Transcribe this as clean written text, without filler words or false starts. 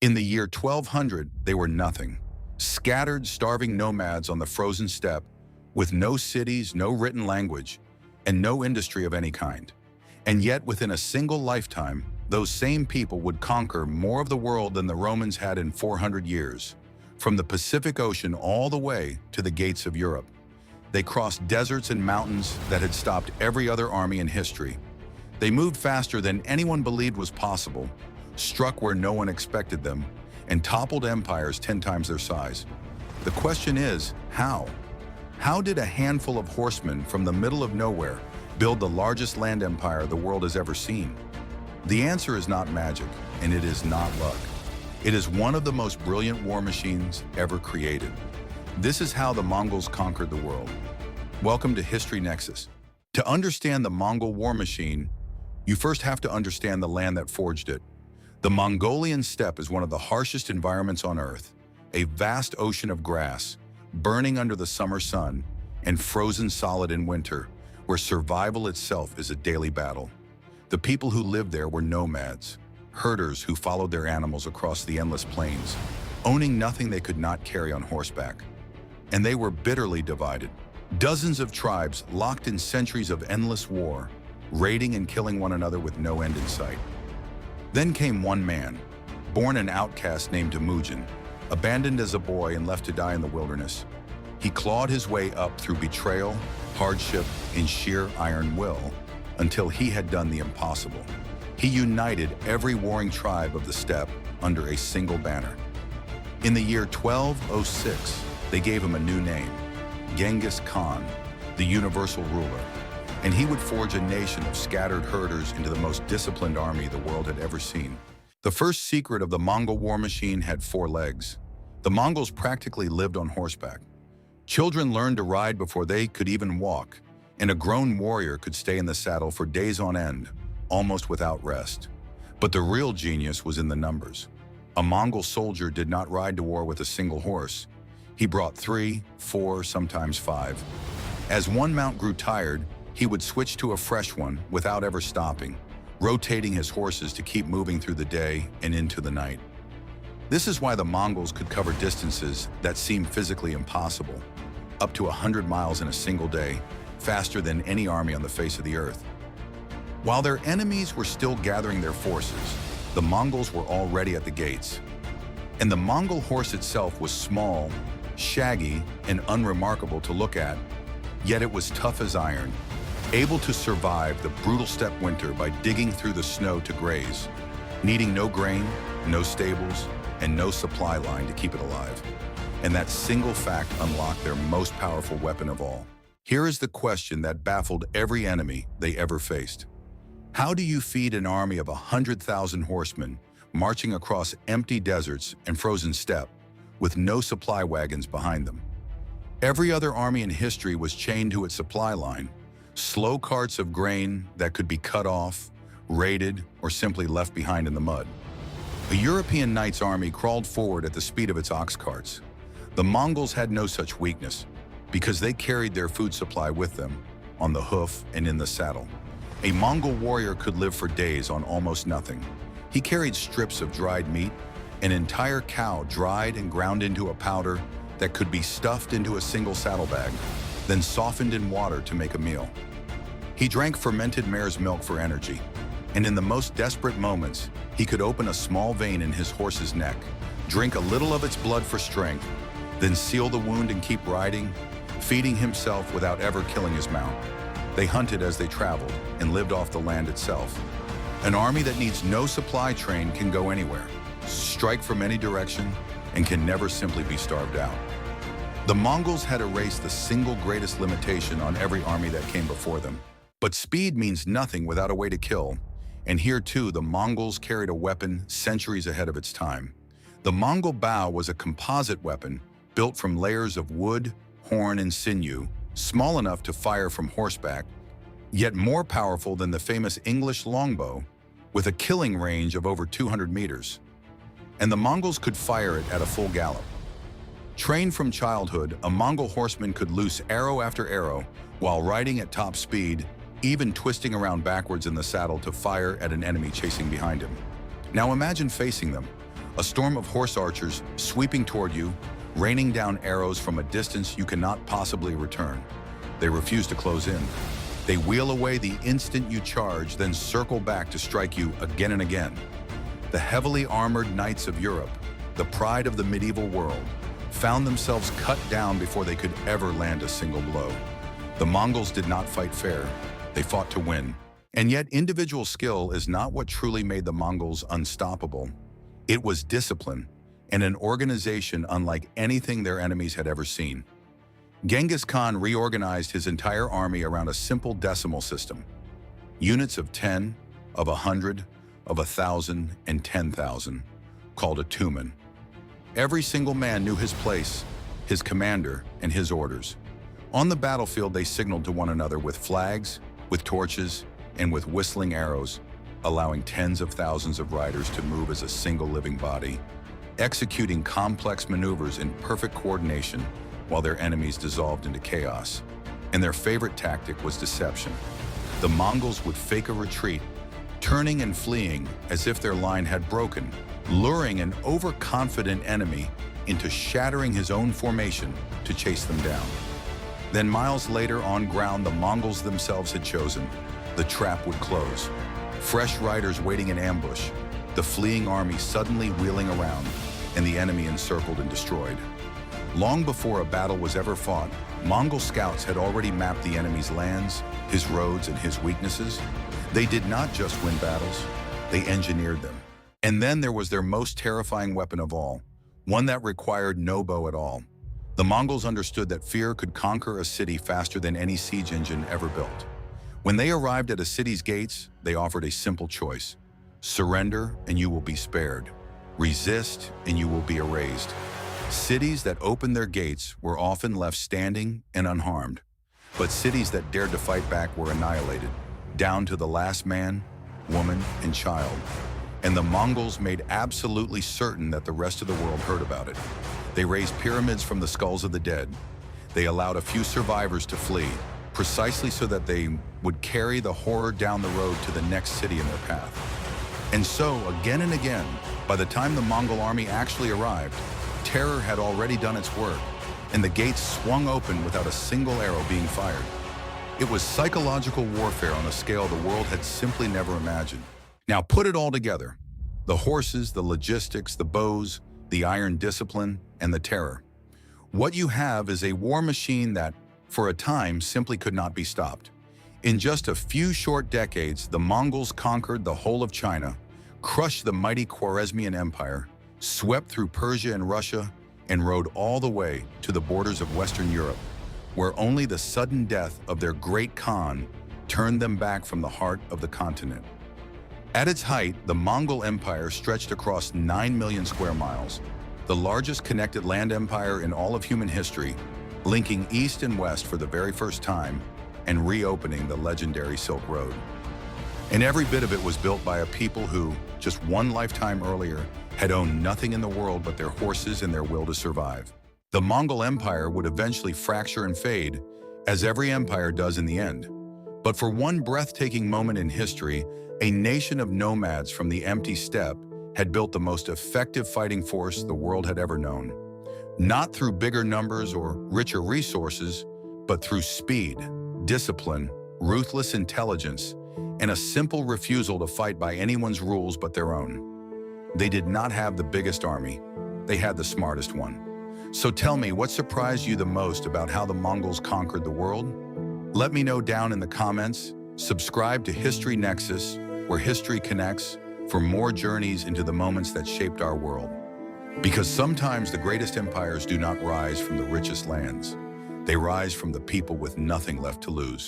In the year 1200, they were nothing. Scattered, starving nomads on the frozen steppe, with no cities, no written language, and no industry of any kind. And yet, within a single lifetime, those same people would conquer more of the world than the Romans had in 400 years, from the Pacific Ocean all the way to the gates of Europe. They crossed deserts and mountains that had stopped every other army in history. They moved faster than anyone believed was possible, struck where no one expected them, and toppled empires 10 times their size. The question is, how? How did a handful of horsemen from the middle of nowhere build the largest land empire the world has ever seen? The answer is not magic, and it is not luck. It is one of the most brilliant war machines ever created. This is how the Mongols conquered the world. Welcome to History Nexus. To understand the Mongol war machine, you first have to understand the land that forged it. The Mongolian steppe is one of the harshest environments on Earth, a vast ocean of grass, burning under the summer sun, and frozen solid in winter, where survival itself is a daily battle. The people who lived there were nomads, herders who followed their animals across the endless plains, owning nothing they could not carry on horseback. And they were bitterly divided. Dozens of tribes locked in centuries of endless war, raiding and killing one another with no end in sight. Then came one man, born an outcast named Temujin, abandoned as a boy and left to die in the wilderness. He clawed his way up through betrayal, hardship, and sheer iron will, until he had done the impossible. He united every warring tribe of the steppe under a single banner. In the year 1206, they gave him a new name, Genghis Khan, the universal ruler, and he would forge a nation of scattered herders into the most disciplined army the world had ever seen. The first secret of the Mongol war machine had 4 legs. The Mongols practically lived on horseback. Children learned to ride before they could even walk, and a grown warrior could stay in the saddle for days on end, almost without rest. But the real genius was in the numbers. A Mongol soldier did not ride to war with a single horse. He brought 3, 4, sometimes 5. As one mount grew tired, he would switch to a fresh one without ever stopping, rotating his horses to keep moving through the day and into the night. This is why the Mongols could cover distances that seemed physically impossible, up to 100 miles in a single day, faster than any army on the face of the earth. While their enemies were still gathering their forces, the Mongols were already at the gates. And the Mongol horse itself was small, shaggy, and unremarkable to look at, yet it was tough as iron, able to survive the brutal steppe winter by digging through the snow to graze, needing no grain, no stables, and no supply line to keep it alive. And that single fact unlocked their most powerful weapon of all. Here is the question that baffled every enemy they ever faced. How do you feed an army of 100,000 horsemen marching across empty deserts and frozen steppe with no supply wagons behind them? Every other army in history was chained to its supply line, slow carts of grain that could be cut off, raided, or simply left behind in the mud. A European knight's army crawled forward at the speed of its ox carts. The Mongols had no such weakness, because they carried their food supply with them, on the hoof and in the saddle. A Mongol warrior could live for days on almost nothing. He carried strips of dried meat, an entire cow dried and ground into a powder that could be stuffed into a single saddlebag, then softened in water to make a meal. He drank fermented mare's milk for energy, and in the most desperate moments, he could open a small vein in his horse's neck, drink a little of its blood for strength, then seal the wound and keep riding, feeding himself without ever killing his mount. They hunted as they traveled and lived off the land itself. An army that needs no supply train can go anywhere, strike from any direction, and can never simply be starved out. The Mongols had erased the single greatest limitation on every army that came before them. But speed means nothing without a way to kill, and here too the Mongols carried a weapon centuries ahead of its time. The Mongol bow was a composite weapon built from layers of wood, horn, and sinew, small enough to fire from horseback, yet more powerful than the famous English longbow, with a killing range of over 200 meters. And the Mongols could fire it at a full gallop. Trained from childhood, a Mongol horseman could loose arrow after arrow while riding at top speed, even twisting around backwards in the saddle to fire at an enemy chasing behind him. Now imagine facing them, a storm of horse archers sweeping toward you, raining down arrows from a distance you cannot possibly return. They refuse to close in. They wheel away the instant you charge, then circle back to strike you again and again. The heavily armored knights of Europe, the pride of the medieval world, found themselves cut down before they could ever land a single blow. The Mongols did not fight fair. They fought to win. And yet individual skill is not what truly made the Mongols unstoppable. It was discipline and an organization unlike anything their enemies had ever seen. Genghis Khan reorganized his entire army around a simple decimal system. Units of 10, of 100, of 1,000, and 10,000, called a tumen. Every single man knew his place, his commander, and his orders. On the battlefield, they signaled to one another with flags, with torches, and with whistling arrows, allowing tens of thousands of riders to move as a single living body, executing complex maneuvers in perfect coordination while their enemies dissolved into chaos. And their favorite tactic was deception. The Mongols would fake a retreat, turning and fleeing as if their line had broken, luring an overconfident enemy into shattering his own formation to chase them down. Then miles later on ground the Mongols themselves had chosen, the trap would close. Fresh riders waiting in ambush, the fleeing army suddenly wheeling around, and the enemy encircled and destroyed. Long before a battle was ever fought, Mongol scouts had already mapped the enemy's lands, his roads, and his weaknesses. They did not just win battles, they engineered them. And then there was their most terrifying weapon of all, one that required no bow at all. The Mongols understood that fear could conquer a city faster than any siege engine ever built. When they arrived at a city's gates, they offered a simple choice. Surrender and you will be spared. Resist and you will be erased. Cities that opened their gates were often left standing and unharmed. But cities that dared to fight back were annihilated, down to the last man, woman, and child. And the Mongols made absolutely certain that the rest of the world heard about it. They raised pyramids from the skulls of the dead. They allowed a few survivors to flee, precisely so that they would carry the horror down the road to the next city in their path. And so, again and again, by the time the Mongol army actually arrived, terror had already done its work, and the gates swung open without a single arrow being fired. It was psychological warfare on a scale the world had simply never imagined. Now put it all together. The horses, the logistics, the bows, the iron discipline, and the terror. What you have is a war machine that, for a time, simply could not be stopped. In just a few short decades, the Mongols conquered the whole of China, crushed the mighty Khwarezmian Empire, swept through Persia and Russia, and rode all the way to the borders of Western Europe, where only the sudden death of their great Khan turned them back from the heart of the continent. At its height, the Mongol Empire stretched across 9 million square miles, the largest connected land empire in all of human history, linking east and west for the very first time and reopening the legendary Silk Road. And every bit of it was built by a people who, just one lifetime earlier, had owned nothing in the world but their horses and their will to survive. The Mongol Empire would eventually fracture and fade, as every empire does in the end. But for one breathtaking moment in history, a nation of nomads from the empty steppe had built the most effective fighting force the world had ever known. Not through bigger numbers or richer resources, but through speed, discipline, ruthless intelligence, and a simple refusal to fight by anyone's rules but their own. They did not have the biggest army, they had the smartest one. So tell me, what surprised you the most about how the Mongols conquered the world? Let me know down in the comments. Subscribe to History Nexus, where history connects, for more journeys into the moments that shaped our world. Because sometimes the greatest empires do not rise from the richest lands. They rise from the people with nothing left to lose.